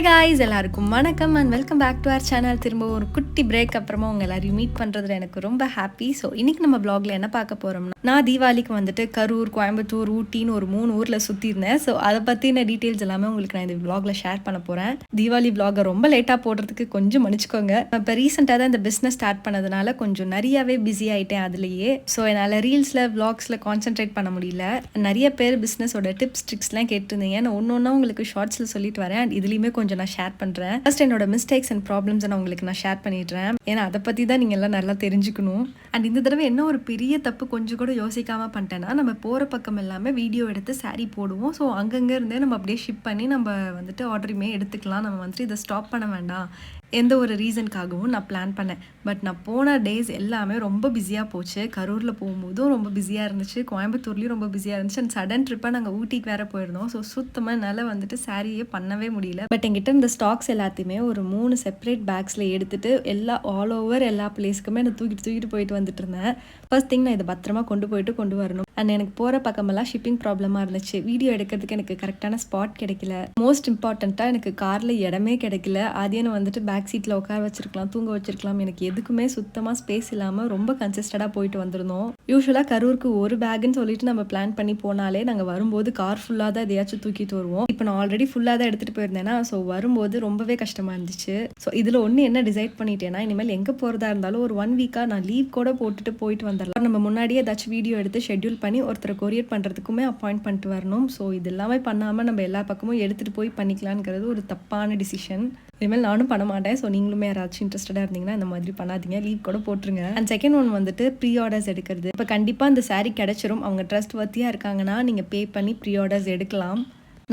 guys, எல்லாருக்கும் வணக்கம் and welcome back to our channel. திரும்ப ஒரு குட்டி பிரேக் அப்புறமா உங்க எல்லாரையும் மீட் பண்றதுல எனக்கு ரொம்ப ஹாப்பி. ஸோ இன்னைக்கு நம்ம vlogல என்ன பார்க்க போறோம்னா, நான் தீபாவளிக்கு வந்துட்டு கரூர், கோயம்புத்தூர், ஊட்டின்னு ஒரு 3 ஊர்ல சுத்தி இருந்தேன். ஸோ அதை பத்தின டீடைல்ஸ் எல்லாமே உங்களுக்கு நான் இந்த vlogல ஷேர் பண்ண போறேன். தீபாவளி vlog ரொம்ப லேட்டா போடுறதுக்கு கொஞ்சம் மன்னிச்சுக்கோங்க. நான் இப்போ ரீசெண்டாக தான் இந்த பிஸ்னஸ் ஸ்டார்ட் பண்ணதுனால கொஞ்சம் நிறையவே பிஸி ஆயிட்டேன் அதுலேயே. ஸோ என்னால் ரீல்ஸ்ல vlogsல கான்சென்ட்ரேட் பண்ண முடியல. நிறைய பேர் பிஸ்னஸோட டிப்ஸ் ட்ரிக்ஸ்லாம் கேட்டிருந்தீங்க. நான் ஒன்று உங்களுக்கு ஷார்ட்ஸில் சொல்லிட்டு வரேன். அண்ட் இதுலேயுமே கொஞ்சம் நான் ஷேர் பண்ணுறேன். ஃபர்ஸ்ட் என்னோட மிஸ்டேக்ஸ் அண்ட் ப்ராப்ளம்ஸ் நான் உங்களுக்கு நான் ஷேர் பண்ணிடுறேன். ஏன்னா அதை பற்றி தான் நீங்கள் எல்லாம் நல்லா தெரிஞ்சுக்கணும். அண்ட் இந்த தடவை என்ன ஒரு பெரிய தப்பு கொஞ்சம் கூட யோசிக்காமல் பண்ணிட்டேன்னா, நம்ம போகிற பக்கம் எல்லாமே வீடியோ எடுத்து சாரீ போடுவோம். ஸோ அங்கங்கே இருந்தே நம்ம அப்படியே ஷிப் பண்ணி நம்ம வந்துட்டு ஆர்டருமே எடுத்துக்கலாம். நம்ம வந்துட்டு இதை ஸ்டாப் பண்ண வேண்டாம் எந்த ஒரு ரீசனுக்காகவும் நான் பிளான் பண்ணேன். பட் நான் போன டேஸ் எல்லாமே ரொம்ப பிஸியாக போச்சு. கரூரில் போகும்போதும் ரொம்ப பிஸியாக இருந்துச்சு, கோயம்புத்தூர்லேயும் ரொம்ப பிஸியாக இருந்துச்சு. அண்ட் சடன் ட்ரிப்பாக நாங்கள் ஊட்டிக்கு வேறு போயிருந்தோம். ஸோ சுத்தமாக என்னால் வந்துட்டு சாரியே பண்ணவே முடியல. பட் என்கிட்ட இந்த ஸ்டாக்ஸ் எல்லாத்தையுமே ஒரு 3 செப்பரேட் பேக்ஸில் எடுத்துகிட்டு ஆல் ஓவர் எல்லா பிளேஸ்க்குமே நான் தூக்கிட்டு போயிட்டு வந்துட்டு இருந்தேன். ஃபர்ஸ்ட் திங், நான் இதை பத்திரமா கொண்டு வரணும். அண்ட் எனக்கு போகிற பக்கமெல்லாம் ஷிப்பிங் ப்ராப்ளமாக இருந்துச்சு. வீடியோ எடுக்கிறதுக்கு எனக்கு கரெக்டான ஸ்பாட் கிடைக்கல. மோஸ்ட் இம்பார்ட்டண்ட்டாக எனக்கு காரில் இடமே கிடைக்கல. அதையும் வந்துட்டு பேக் சீட்டில் உட்கார வச்சிருக்கலாம், தூங்க வச்சிருக்கலாம். எனக்கு எதுக்குமே சுத்தமாக ஸ்பேஸ் இல்லாமல் ரொம்ப கன்சிஸ்டடாக போயிட்டு வந்திருந்தோம். யூஸ்வலாக கரூருக்கு ஒரு பேக்குன்னு சொல்லிட்டு நம்ம பிளான் பண்ணி போனாலே நாங்கள் வரும்போது கார் ஃபுல்லாக தான் எதையாச்சும் தூக்கிட்டு வருவோம். இப்போ நான் ஆல்ரெடி ஃபுல்லாக தான் எடுத்துகிட்டு போயிருந்தேன்னா, ஸோ வரும்போது ரொம்பவே கஷ்டமாக இருந்துச்சு. ஸோ இதில் ஒன்று என்ன டிசைட் பண்ணிட்டேன்னா, இனிமேல் எங்கே போகிறதா இருந்தாலும் ஒரு 1 வீக்காக நான் லீவ் கூட போட்டுட்டு போயிட்டு வந்துடலாம். நம்ம முன்னாடியே ஏதாச்சும் வீடியோ எடுத்து ஷெட்யூல் பண்ணி ஒருத்தரை கொரியர் பண்ணுறதுக்குமே அப்பாயிண்ட் பண்ணிட்டு வரணும். ஸோ இது எல்லாமே பண்ணாமல் நம்ம எல்லா பக்கமும் எடுத்துகிட்டு போய் பண்ணிக்கலான்ங்கிறது ஒரு தப்பான டிசிஷன். இனிமேல் நானும் பண்ண மாட்டேன். ஸோ நீங்களுமே யாராச்சும் இன்ட்ரெஸ்டடாக இருந்தீங்கன்னா இந்த மாதிரி பண்ணாதீங்க, லீவ் கூட போட்டுருங்க. அண்ட் செகண்ட் ஒன் வந்துட்டு ப்ரீ ஆர்டர்ஸ் எடுக்கிறது. இப்போ கண்டிப்பாக இந்த சாரீ கிடைச்சிரும். அவங்க ட்ரஸ்ட் வர்த்தியாக இருக்காங்கன்னா நீங்கள் பே பண்ணி ப்ரீ ஆர்டர்ஸ் எடுக்கலாம்.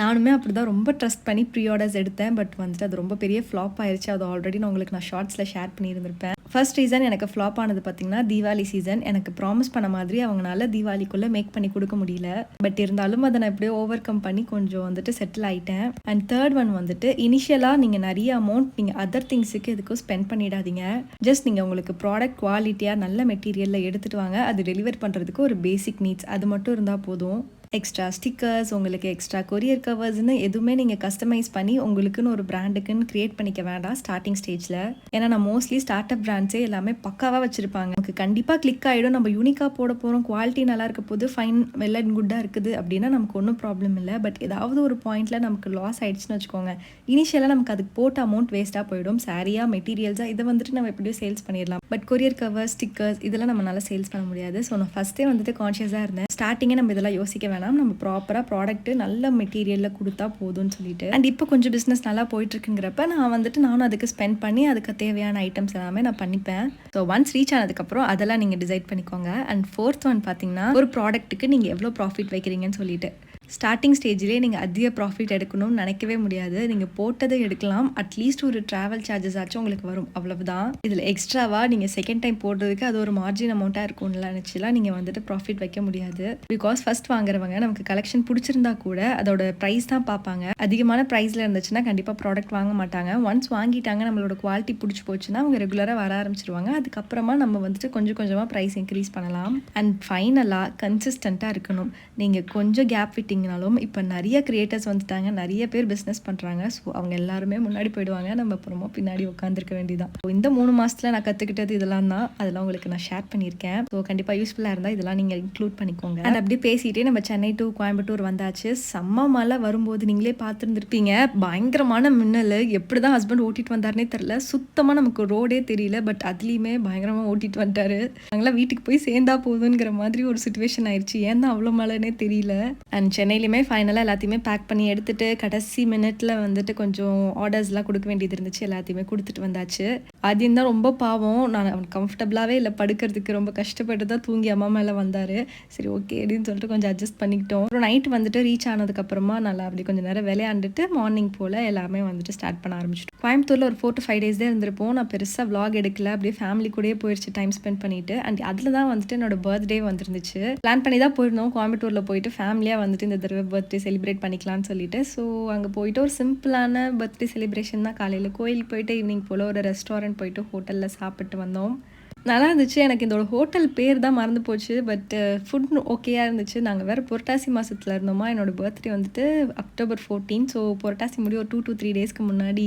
நானுமே அப்படி தான் ரொம்ப ட்ரஸ்ட் பண்ணி ப்ரீ ஆர்டர்ஸ் எடுத்தேன். பட் வந்துட்டு அது ரொம்ப பெரிய ஃப்ளாப் ஆயிடுச்சு. அது ஆல்ரெடி நான் உங்களுக்கு ஷார்ட்ஸில் ஷேர் பண்ணியிருந்திருப்பேன். ஃபர்ஸ்ட் ரீசன் எனக்கு ஃப்ளாப் ஆனது பார்த்தீங்கன்னா, தீபாவளி சீசன். எனக்கு ப்ராமிஸ் பண்ண மாதிரி அவங்களால தீபாவளிக்குள்ளே மேக் பண்ணி கொடுக்க முடியல. பட் இருந்தாலும் அதை நான் எப்படியோ ஓவர் கம் பண்ணி கொஞ்சம் வந்துட்டு செட்டில் ஆகிட்டேன். அண்ட் தேர்ட் ஒன் வந்துட்டு, இனிஷியலாக நீங்கள் நிறைய அமௌண்ட் நீங்கள் அதர் திங்ஸுக்கு எதுக்கும் ஸ்பெண்ட் பண்ணிடாதீங்க. ஜஸ்ட் நீங்கள் உங்களுக்கு ப்ராடக்ட் குவாலிட்டியாக நல்ல மெட்டீரியலில் எடுத்துகிட்டு வாங்க. அது டெலிவர் பண்ணுறதுக்கு ஒரு பேசிக் நீட்ஸ் அது மட்டும் இருந்தால் போதும். எக்ஸ்ட்ரா ஸ்டிக்கர்ஸ், உங்களுக்கு எக்ஸ்ட்ரா கொரியர் கவர்ஸ்னு எதுவுமே நீங்கள் கஸ்டமைஸ் பண்ணி உங்களுக்குன்னு ஒரு பிராண்டுக்குன்னு க்ரியேட் பண்ணிக்க வேண்டாம் ஸ்டார்டிங் ஸ்டேஜில். ஏன்னா நான் மோஸ்ட்லி ஸ்டார்ட் அப் பிராண்ட்ஸே எல்லாமே பக்காவாக வச்சுருப்பாங்க. நமக்கு கண்டிப்பாக கிளிக் ஆகிடும். நம்ம யூனிக்காக போட போகிறோம், குவாலிட்டி நல்லா இருக்க போது, ஃபைன், வெல் அண்ட் குட்டாக இருக்குது அப்படின்னா நமக்கு ஒன்றும் ப்ராப்ளம் இல்லை. பட் ஏதாவது ஒரு பாயிண்ட்டில் நமக்கு லாஸ் ஆகிடுச்சுன்னு வச்சுக்கோங்க, இனிஷியலாக நமக்கு அதுக்கு போட்ட அமௌண்ட் வேஸ்ட்டாக போயிடும். சாரியாக, மெட்டீரியல்ஸாக இதை வந்துட்டு நம்ம எப்படியோ சேல்ஸ் பண்ணிடலாம். பட் கொரியர் கவர்ஸ், ஸ்டிக்கர்ஸ் இதெல்லாம் நம்மளால சேல்ஸ் பண்ண முடியாது. ஸோ நான் ஃபஸ்ட்டே வந்துட்டு கான்ஷியஸாக இருந்தேன். ஸ்டார்டிங்கே நம்ம இதெல்லாம் யோசிக்க வேணாம், நம்ம ப்ராப்பராக ப்ராடக்ட் நல்ல மெட்டீரியலில் கொடுத்தா போதும்னு சொல்லிட்டு. அண்ட் இப்போ கொஞ்சம் பிஸ்னஸ் நல்லா போயிட்டு இருக்குங்கிறப்ப நானும் அதுக்கு ஸ்பெண்ட் பண்ணி அதுக்கு தேவையான ஐட்டம்ஸ் எல்லாமே நான் பண்ணிப்பேன். ஸோ ஒன்ஸ் ரீச் ஆனதுக்கப்புறம் அதெல்லாம் நீங்கள் டிசைட் பண்ணிக்கோங்க. அண்ட் ஃபோர்த் ஒன் பார்த்தீங்கன்னா, ஒரு ப்ராடக்ட்டுக்கு நீங்கள் எவ்வளோ ப்ராஃபிட் வைக்கிறீங்கன்னு சொல்லிட்டு. ஸ்டார்டிங் ஸ்டேஜ்லேயே நீங்கள் அதிக ப்ராஃபிட் எடுக்கணும்னு நினைக்கவே முடியாது. நீங்கள் போட்டதை எடுக்கலாம், அட்லீஸ்ட் ஒரு ட்ராவல் சார்ஜஸ் ஆச்சும் உங்களுக்கு வரும், அவ்வளவுதான். இதில் எக்ஸ்ட்ராவாக நீங்கள் செகண்ட் டைம் போடுறதுக்கு அது ஒரு மார்ஜின் அமௌண்ட்டாக இருக்கும்னு நினச்சிலாம் நீங்கள் வந்துட்டு ப்ராஃபிட் வைக்க முடியாது. பிகாஸ் ஃபர்ஸ்ட் வாங்குறவங்க நமக்கு கலெக்ஷன் பிடிச்சிருந்தா கூட அதோட ப்ரைஸ் தான் பார்ப்பாங்க. அதிகமான ப்ரைஸில் இருந்துச்சுன்னா கண்டிப்பாக ப்ராடக்ட் வாங்க மாட்டாங்க. ஒன்ஸ் வாங்கிட்டாங்க, நம்மளோட குவாலிட்டி பிடிச்சி போச்சுன்னா அவங்க ரெகுலராக வர ஆரம்பிச்சிருவாங்க. அதுக்கப்புறமா நம்ம வந்துட்டு கொஞ்சம் கொஞ்சமாக ப்ரைஸ் இன்க்ரீஸ் பண்ணலாம். அண்ட் ஃபைனலாக கன்சிஸ்டண்ட்டாக இருக்கணும். நீங்கள் கொஞ்சம் கேப் விட்டிங்கனாலும், இப்போ நிறைய கிரியேட்டர்ஸ் வந்துட்டாங்க, நிறைய பேர் பிஸ்னஸ் பண்ணுறாங்க. ஸோ அவங்க எல்லாருமே முன்னாடி போயிடுவாங்க, நம்ம அப்புறமா பின்னாடி உட்காந்துருக்க வேண்டியதான். இந்த 3 மாதத்தில் நான் கற்றுக்கிட்டது இதெல்லாம் தான். அதெல்லாம் உங்களுக்கு நான் ஷேர் பண்ணியிருக்கேன். ஸோ கண்டிப்பாக யூஸ்ஃபுல்லாக இருந்தால் இதெல்லாம் நீங்கள் இன்க்ளூட் பண்ணிக்கோங்க. அண்ட் அப்படியே பேசிகிட்டே நம்ம சென்னை டு கோயம்புத்தூர் வந்தாச்சு. செம்ம மழை வரும்போது நீங்களே பார்த்துருந்துருப்பீங்க. பயங்கரமான மின்னல். எப்படி தான் ஹஸ்பண்ட் ஓட்டிட்டு வந்தாருனே தெரில. சுத்தமாக நமக்கு ரோடே தெரியல. பட் அதுலேயுமே பயங்கரமாக ஓட்டிட்டு வந்துட்டாரு. நாங்களாம் வீட்டுக்கு போய் சேர்ந்தா போதுங்கிற மாதிரி ஒரு சுச்சுவேஷன் ஆயிடுச்சு. ஏன்னா அவ்வளோ மழைனே தெரியல. அண்ட் சென்னையிலுமே ஃபைனலாக எல்லாத்தையுமே பேக் பண்ணி எடுத்துகிட்டு கடைசி மினிட்ல வந்துட்டு கொஞ்சம் ஆர்டர்ஸ்லாம் கொடுக்க வேண்டியது இருந்துச்சு. எல்லாத்தையுமே கொடுத்துட்டு வந்தாச்சு. அது தான் ரொம்ப பாவம். நான் கம்ஃபர்டபுளாகவே இல்லை, படுக்கிறதுக்கு ரொம்ப கஷ்டப்பட்டு தான் தூங்கி அம்மா மேலே வந்தார். சரி ஓகே அப்படின்னு சொல்லிட்டு கொஞ்சம் அட்ஜஸ்ட் பண்ணிக்கிட்டோம். அப்புறம் நைட் வந்துட்டு ரீச் ஆனதுக்கப்புறமா நல்லா அப்படி கொஞ்சம் நேரம் விளையாண்டுட்டு மார்னிங் போல் எல்லாமே வந்துட்டு ஸ்டார்ட் பண்ண ஆரம்பிச்சிட்டோம். கோயம்புத்தூரில் ஒரு 4 to 5 days தான் இருந்திருப்போம். நான் பெருசாக vlog எடுக்கல, அப்படியே ஃபேமிலி கூடயே போயிடுச்சு டைம் ஸ்பெண்ட் பண்ணிட்டு. அண்ட் அதில் தான் வந்துட்டு என்னோட பர்த்டே வந்துருந்துச்சு. பிளான் பண்ணி தான் போயிருந்தோம். கோயம்புத்தூரில் போயிட்டு ஃபேமிலியாக வந்துட்டு இந்த தடவை பர்த்டே செலிப்ரேட் பண்ணிக்கலாம்னு சொல்லிட்டு. ஸோ அங்கே போயிட்டு ஒரு சிம்பிளான பர்த்டே செலிப்ரேஷன் தான். காலையில் கோயிலுக்கு போயிட்டு ஈவினிங் போல் ஒரு ரெஸ்டாரண்ட் போயிட்டு ஹோட்டலில் சாப்பிட்டு வந்தோம். நல்லா இருந்துச்சு. எனக்கு இதோட ஹோட்டல் பேர் தான் மறந்து போச்சு. பட் ஃபுட் ஓகேயா இருந்துச்சு. நாங்க வேற புரட்டாசி மாசத்துல இருந்தோமா. என்னோட பர்த்டே வந்துட்டு அக்டோபர் 14. ஸோ புரட்டாசி முடிய ஒரு 2 to 3 டேஸ்க்கு முன்னாடி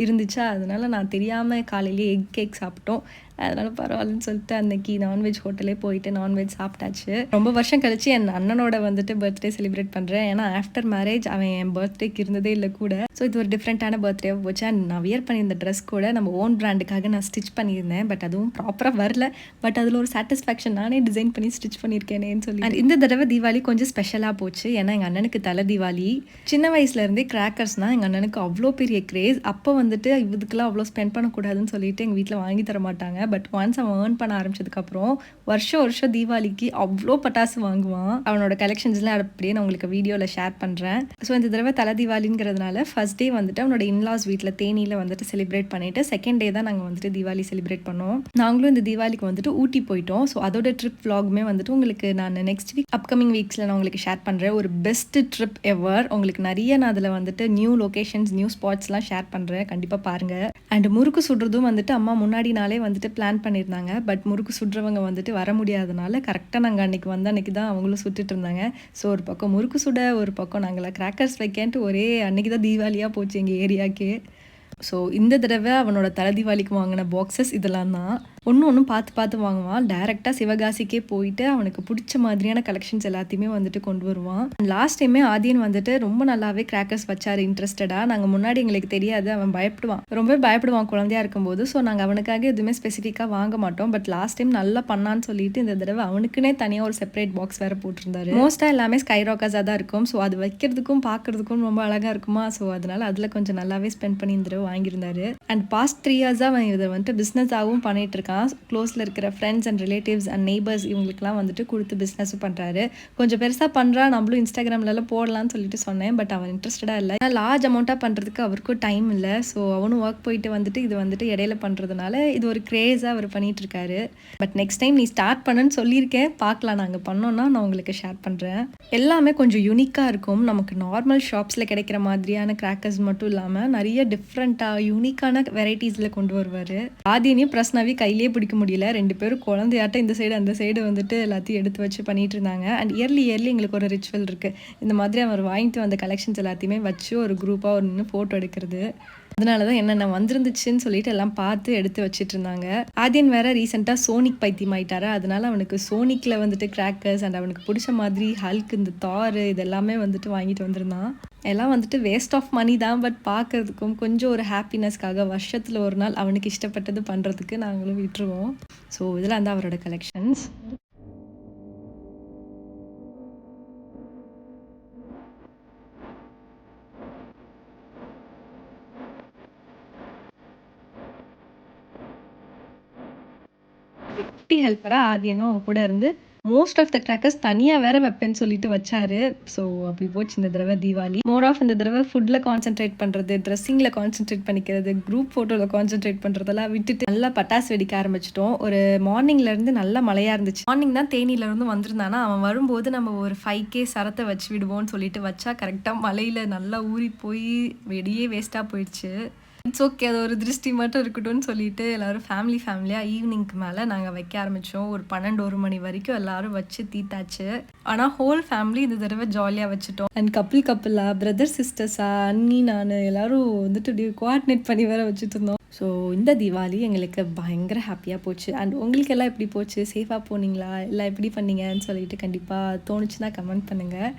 இருந்துச்சா, அதனால நான் தெரியாம காலையிலேயே எக் கேக் சாப்பிட்டோம். அதனால பரவாயில்லன்னு சொல்லிட்டு அன்னைக்கு நான்வெஜ் ஹோட்டலே போயிட்டு நான்வெஜ் சாப்பிட்டாச்சு. ரொம்ப வருஷம் கழிச்சு என் அண்ணனோட வந்துட்டு பர்த்டே செலிப்ரேட் பண்றேன். ஏன்னா ஆஃப்டர் மேரேஜ் அவன் என் பர்த்டேக்கு இருந்ததே இல்லை கூட. ஸோ இது ஒரு டிஃப்ரெண்ட்டான பர்த்டேவாக போச்சு. அண்ட் நான் வியர் பண்ணியிருந்த ட்ரெஸ் கூட நம்ம ஓன் பிராண்டுக்காக நான் ஸ்டிச் பண்ணியிருந்தேன். பட் அதுவும் ப்ராப்பராக வரல. பட் அதில் ஒரு சாட்டிஸ்ஃபேக்ஷன், நானே டிசைன் பண்ணி ஸ்டிச் பண்ணியிருக்கேனேன்னு சொல்லி. அண்ட் இந்த தடவை தீபாவளி கொஞ்சம் ஸ்பெஷலாக போச்சு. ஏன்னா எங்கள் அண்ணனுக்கு தலை தீபாவளி. சின்ன வயசுலேருந்தே கிராக்கர்ஸ்னால் எங்கள் அண்ணனுக்கு அவ்வளோ பெரிய கிரேஸ். அப்போ வந்துட்டு இதுக்கெல்லாம் அவ்வளோ ஸ்பெண்ட் பண்ணக்கூடாதுன்னு சொல்லிட்டு எங்கள் வீட்டில் வாங்கி தர மாட்டாங்க. பட் ஒன்ஸ் அவன் ஏர்ன் பண்ண ஆரம்பிச்சதுக்கப்புறம் வருஷம் தீபாவளிக்கு அவ்வளோ பட்டாசு வாங்குவான். அவனோட கலெக்ஷன்ஸ்லாம் அப்படியே நான் உங்களுக்கு வீடியோவில் ஷேர் பண்ணுறேன். ஸோ இந்த தடவை தலை தீபாவளிங்கிறதுனால ஃபர்ஸ்ட் டே வந்துட்டு அவனோட இன்லாஸ் வீட்டில் தேனியில் வந்துட்டு செலிப்ரேட் பண்ணிவிட்டு செகண்ட் டே தான் நாங்கள் வந்துட்டு தீபாவளி செலிப்ரேட் பண்ணோம். நாங்களும் இந்த தீபாவளிக்கு வந்துட்டு ஊட்டி போயிட்டோம். ஸோ அதோட ட்ரிப் vlogமே வந்துட்டு உங்களுக்கு நான் நெக்ஸ்ட் வீக் அப்கமிங் வீக்ஸில் நான் உங்களுக்கு ஷேர் பண்ணுறேன். ஒரு பெஸ்ட் ட்ரிப் எவர். உங்களுக்கு நிறைய நான் அதில் வந்துட்டு நியூ லொக்கேஷன்ஸ், நியூ ஸ்பாட்ஸ்லாம் ஷேர் பண்ணுறேன். கண்டிப்பாக பாருங்கள். அண்ட் முறுக்கு சுடுறதும் வந்துட்டு அம்மா முன்னாடி நாளே வந்துட்டு பிளான் பண்ணியிருந்தாங்க. பட் முறுக்கு சுடுறவங்க வந்துட்டு வர முடியாதனால கரெக்டாக நாங்கள் அன்றைக்கி தான் அவங்களும் சுட்டுட்டு இருந்தாங்க. ஸோ ஒரு பக்கம் முறுக்கு சுட, ஒரு பக்கம் நாங்களாம் கிராக்கர்ஸ் வைக்கன்ட்டு ஒரே அன்றைக்கி தான் தீபாவளியாக போச்சு எங்கள் ஏரியாவுக்கு. ஸோ இந்த தடவை அவனோட தலை தீபாவளிக்கு வாங்கின பாக்ஸஸ் இதெல்லாம் தான். ஒன்றும் பார்த்து வாங்குவான். டேரெக்டாக சிவகாசிக்கே போயிட்டு அவனுக்கு பிடிச்ச மாதிரியான கலெக்ஷன்ஸ் எல்லாத்தையுமே வந்துட்டு கொண்டு வருவான். லாஸ்ட் டைமே ஆதியன் வந்துட்டு ரொம்ப நல்லாவே கிராக்கர்ஸ் வச்சார் இன்ட்ரெஸ்டடாக. நாங்கள் முன்னாடி எங்களுக்கு தெரியாது, அவன் ரொம்ப பயப்படுவான் குழந்தையா இருக்கும்போது. ஸோ நாங்கள் அவனுக்காக எதுவுமே ஸ்பெசிஃபிக்காக வாங்க மாட்டோம். பட் லாஸ்ட் டைம் நல்லா பண்ணான்னு சொல்லிட்டு இந்த தடவை அவனுக்குன்னே தனியாக ஒரு செப்பரேட் பாக்ஸ் வேறு போட்டிருந்தாரு. மோஸ்ட்டாக எல்லாமே ஸ்கை ராக்கர்ஸாக தான் இருக்கும். ஸோ அது வைக்கிறதுக்கும் பார்க்குறதுக்கும் ரொம்ப அழகாக இருக்குமா. ஸோ அதனால அதில் கொஞ்சம் நல்லாவே ஸ்பெண்ட் பண்ணி இந்த தடவை வாங்கியிருந்தாரு. அண்ட் பாஸ்ட் 3 இயர்ஸாக அவன் இதை வந்துட்டு பிஸ்னஸாகவும் பண்ணிட்டு இருக்கான். க்ளோஸில் இருக்கிற friends and relatives and neighbours இவங்களுக்குலாம் வந்துட்டு கொடுத்து பிஸ்னஸும் பண்ணுறாரு. கொஞ்சம் பெருசாக பண்ணுறான். நம்மளும் இன்ஸ்டாகிராம்லலாம் போடலான்னு சொல்லிட்டு சொன்னேன். பட் அவன் இன்ட்ரெஸ்டடாக இல்லை. ஏன்னா லார்ஜ் அமௌண்ட்டாக பண்ணுறதுக்கு அவருக்கும் டைம் இல்லை. ஸோ அவனும் ஒர்க் போயிட்டு வந்துட்டு இது வந்துட்டு இடையில பண்ணுறதுனால இது ஒரு க்ரேஸாக அவர் பண்ணிட்டு இருக்காரு. பட் நெக்ஸ்ட் டைம் நீ ஸ்டார்ட் பண்ணுன்னு சொல்லியிருக்கேன். பார்க்கலாம், நாங்கள் பண்ணோன்னா நான் உங்களுக்கு ஷேர் பண்ணுறேன். எல்லாமே கொஞ்சம் யூனிக்காக இருக்கும். நமக்கு நார்மல் ஷாப்ஸில் கிடைக்கிற மாதிரியான கிராக்கர்ஸ் மட்டும் இல்லாமல் நிறைய டிஃப்ரெண்ட்டாக யூனிக்கான வெரைட்டிஸில் கொண்டு வருவார். ஆதியனையும் பிரஸ்னாவி கையிலேயே பிடிக்க முடியல. 2 பேரும் குழந்தையாட்டம் இந்த சைடு அந்த சைடு வந்துட்டு எல்லாத்தையும் எடுத்து வச்சு பண்ணிட்டு இருந்தாங்க. அண்ட் இயர்லி எங்களுக்கு ஒரு ரிச்சுவல் இருக்குது. இந்த மாதிரி அவர் வாங்கிட்டு வந்த கலெக்ஷன்ஸ் எல்லாத்தையுமே வச்சு ஒரு குரூப்பாக ஒரு நின்று ஃபோட்டோ எடுக்கிறது. அதனால தான் என்னென்ன வந்துருந்துச்சுன்னு சொல்லிட்டு எல்லாம் பார்த்து எடுத்து வச்சுட்டு இருந்தாங்க. ஆதியன் வேற ரீசெண்டாக சோனிக் பைத்தியம் ஆயிட்டாரு. அதனால அவனுக்கு சோனிக்கில் வந்துட்டு கிராக்கர்ஸ் அண்ட் அவனுக்கு பிடிச்ச மாதிரி ஹல்க், இந்த தார் இதெல்லாமே வந்துட்டு வாங்கிட்டு வந்திருந்தான். எல்லாம் வந்துட்டு வேஸ்ட் ஆஃப் மணி தான். பட் பார்க்குறதுக்கும் கொஞ்சம் ஒரு ஹாப்பினஸ்க்காக வருஷத்தில் ஒரு நாள் அவனுக்கு இஷ்டப்பட்டது பண்ணுறதுக்கு நாங்களும் விட்டுருவோம். ஸோ இதெல்லாம் தான் அவரோட கலெக்ஷன்ஸ். குட்டி ஹெல்ப்பராக ஆதியனும் அவன் கூட இருந்து மோஸ்ட் ஆஃப் த கிராக்கர்ஸ் தனியாக வேற வைப்பேன்னு சொல்லிட்டு வச்சாரு. ஸோ அப்படி போச்சு இந்த தடவை தீபாவளி. மோர் ஆஃப் இந்த தடவை ஃபுட்டில் கான்சென்ட்ரேட் பண்ணுறது, ட்ரெஸ்ஸிங்கில் கான்சென்ட்ரேட் பண்ணிக்கிறது, குரூப் ஃபோட்டோவில் கான்சென்ட்ரேட் பண்ணுறதெல்லாம் விட்டுட்டு நல்லா பட்டாசு வெடிக்க ஆரம்பிச்சிட்டோம். ஒரு மார்னிங்லேருந்து நல்லா மழையாக இருந்துச்சு. மார்னிங் தான் தேனியிலேருந்து வந்திருந்தானா, அவன் வரும்போது நம்ம ஒரு 5K சரத்தை வச்சு விடுவோம்னு சொல்லிட்டு வச்சா கரெக்டாக மழையில் நல்லா ஊறி போய் வெடியே வேஸ்ட்டாக போயிடுச்சு. இட்ஸ் ஓகே, அது ஒரு திருஷ்டி மட்டும் இருக்கட்டும்னு சொல்லிட்டு எல்லோரும் ஃபேமிலியாக ஈவினிங்க்கு மேலே நாங்கள் வைக்க ஆரம்பித்தோம். ஒரு 12-1 மணி வரைக்கும் எல்லோரும் வச்சு தீத்தாச்சு. ஆனால் ஹோல் ஃபேமிலி இந்த தடவை ஜாலியாக வச்சுட்டோம். அண்ட் கப்பிளாக பிரதர் சிஸ்டர்ஸாக அண்ணி நான் எல்லோரும் வந்துட்டு இப்படி கோஆர்டினேட் பண்ணி வேற வச்சுட்டு இருந்தோம். ஸோ இந்த தீபாவளி எங்களுக்கு பயங்கர ஹாப்பியாக போச்சு. அண்ட் உங்களுக்கு எல்லாம் எப்படி போச்சு? சேஃபாக போனீங்களா? இல்லை எப்படி பண்ணீங்கன்னு சொல்லிட்டு கண்டிப்பாக தோணுச்சுன்னா கமெண்ட் பண்ணுங்கள்.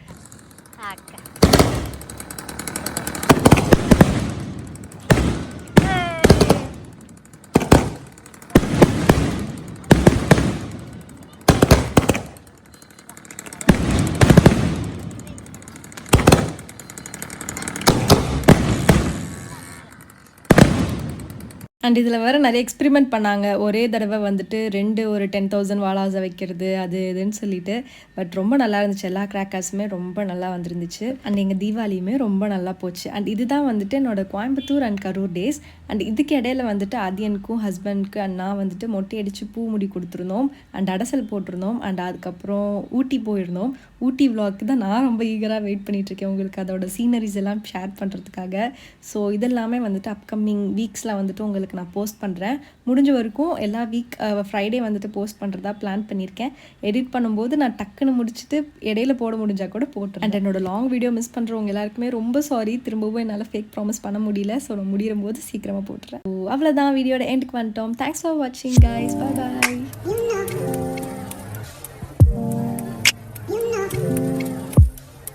அண்ட் இதில் வேறு நிறைய எக்ஸ்பிரிமெண்ட் பண்ணாங்க. ஒரே தடவை வந்துட்டு 2 ஒரு 10,000 வாலாஸை வைக்கிறது அது இதுன்னு சொல்லிட்டு. பட் ரொம்ப நல்லா இருந்துச்சு. எல்லா கிராக்கர்ஸுமே ரொம்ப நல்லா வந்துருந்துச்சு. அண்ட் எங்கள் தீபாவளியுமே ரொம்ப நல்லா போச்சு. அண்ட் இதுதான் வந்துட்டு என்னோட Coimbatore and Karur days. And இதுக்கு இடையில வந்துட்டு ஆதியனுக்கும் ஹஸ்பண்ட்க்கு அண்ணா வந்துட்டு மொட்டை அடித்து பூ முடி கொடுத்துருந்தோம். அண்ட் அடசல் போட்டிருந்தோம். அண்ட் அதுக்கப்புறம் ஊட்டி போயிருந்தோம். ஊட்டி விளாக்கு தான் நான் ரொம்ப ஈகராக வெயிட் பண்ணிகிட்ருக்கேன் உங்களுக்கு அதோட சீனரிஸ் எல்லாம் ஷேர் பண்ணுறதுக்காக. ஸோ இதெல்லாமே வந்துட்டு அப்கமிங் வீக்ஸில் வந்துட்டு உங்களுக்கு உங்களுக்கு நான் போஸ்ட் பண்ணுறேன். முடிஞ்ச வரைக்கும் எல்லா வீக் ஃப்ரைடே வந்துட்டு போஸ்ட் பண்ணுறதா பிளான் பண்ணியிருக்கேன். எடிட் பண்ணும்போது நான் டக்குன்னு முடிச்சுட்டு இடையில போட முடிஞ்சால் கூட போட்டுறேன். அண்ட் என்னோட லாங் வீடியோ மிஸ் பண்ணுறவங்க எல்லாருக்குமே ரொம்ப சாரி. திரும்பவும் என்னால் ஃபேக் ப்ராமிஸ் பண்ண முடியல. ஸோ நான் முடியும் போது சீக்கிரமாக போட்டுறேன். அவ்வளோதான், வீடியோட எண்டுக்கு வந்துட்டோம். தேங்க்ஸ் ஃபார் வாட்சிங் கைஸ். Bye bye.